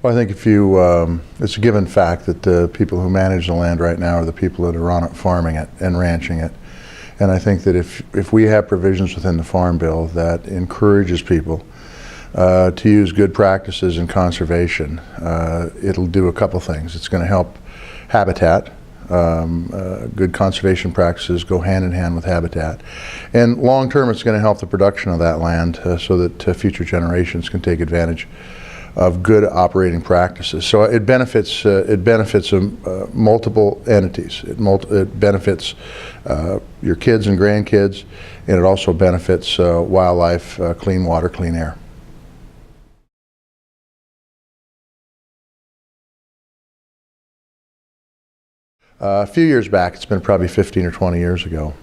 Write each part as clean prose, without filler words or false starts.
Well, I think it's a given fact that the people who manage the land right now are the people that are on it, farming it and ranching it. And I think that if we have provisions within the Farm Bill that encourages people to use good practices in conservation, it'll do a couple things. It's going to help habitat. Good conservation practices go hand in hand with habitat. And long term, it's going to help the production of that land so that future generations can take advantage of good operating practices. So it benefits multiple entities. It benefits your kids and grandkids, and it also benefits wildlife, clean water, clean air. A few years back, it's been probably 15 or 20 years ago,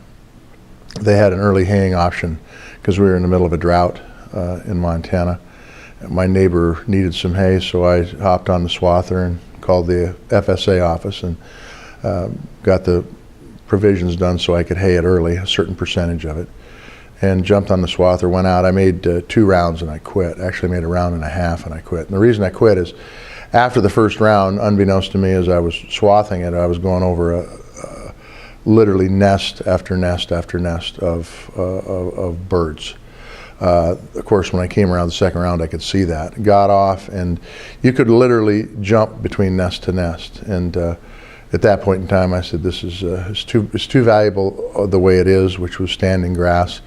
they had an early haying option because we were in the middle of a drought in Montana. My neighbor needed some hay, so I hopped on the swather and called the FSA office and got the provisions done so I could hay it early, a certain percentage of it, and jumped on the swather, went out. I made 2 rounds and I quit. Actually made a round and a half and I quit. And the reason I quit is after the first round, unbeknownst to me as I was swathing it, I was going over literally nest after nest after nest of birds. Of course, when I came around the second round, I could see that. Got off, and you could literally jump between nest to nest. And at that point in time, I said, "This is it's too valuable the way it is," which was standing grass,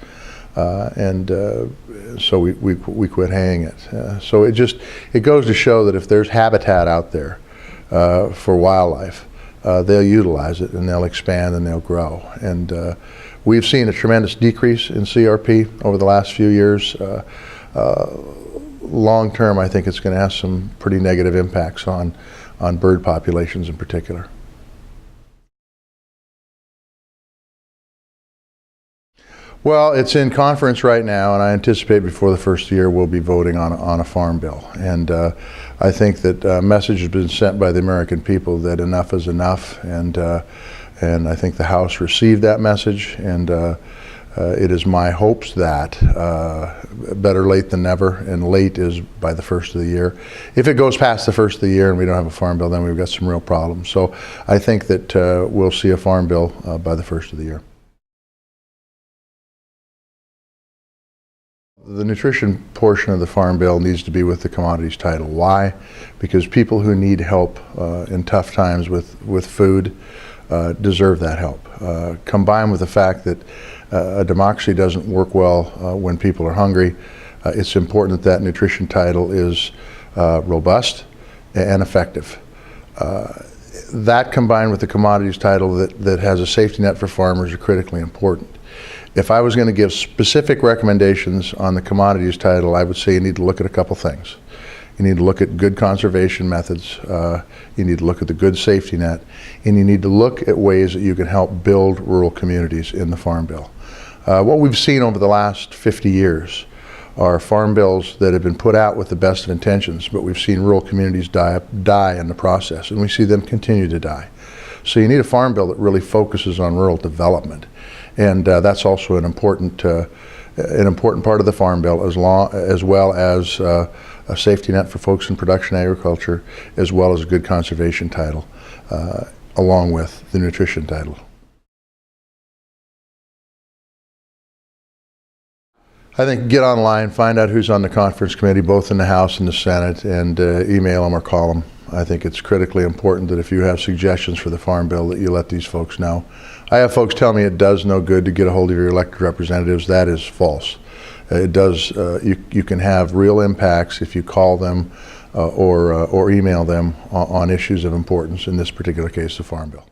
so we quit haying it. So it goes to show that if there's habitat out there for wildlife, they'll utilize it and they'll expand and they'll grow. And we've seen a tremendous decrease in CRP over the last few years. Long term, I think it's going to have some pretty negative impacts on bird populations in particular. Well, it's in conference right now, and I anticipate before the first year we'll be voting on a farm bill. And I think that a message has been sent by the American people that enough is enough, and I think the House received that message, and it is my hopes that better late than never, and late is by the first of the year. If it goes past the first of the year and we don't have a farm bill, then we've got some real problems. So I think that we'll see a farm bill by the first of the year. The nutrition portion of the Farm Bill needs to be with the commodities title. Why? Because people who need help in tough times with food deserve that help. Combined with the fact that a democracy doesn't work well when people are hungry, it's important that nutrition title is robust and effective. That combined with the commodities title that has a safety net for farmers are critically important. If I was going to give specific recommendations on the commodities title, I would say you need to look at a couple things. You need to look at good conservation methods, you need to look at the good safety net, and you need to look at ways that you can help build rural communities in the Farm Bill. What we've seen over the last 50 years are farm bills that have been put out with the best of intentions, but we've seen rural communities die in the process, and we see them continue to die. So you need a farm bill that really focuses on rural development. And that's also an important part of the Farm Bill, as well as a safety net for folks in production agriculture, as well as a good conservation title, along with the nutrition title. I think get online, find out who's on the conference committee, both in the House and the Senate, and email them or call them. I think it's critically important that if you have suggestions for the Farm Bill that you let these folks know. I have folks tell me it does no good to get a hold of your elected representatives. That is false. It does. You can have real impacts if you call them or email them on issues of importance, in this particular case, the Farm Bill.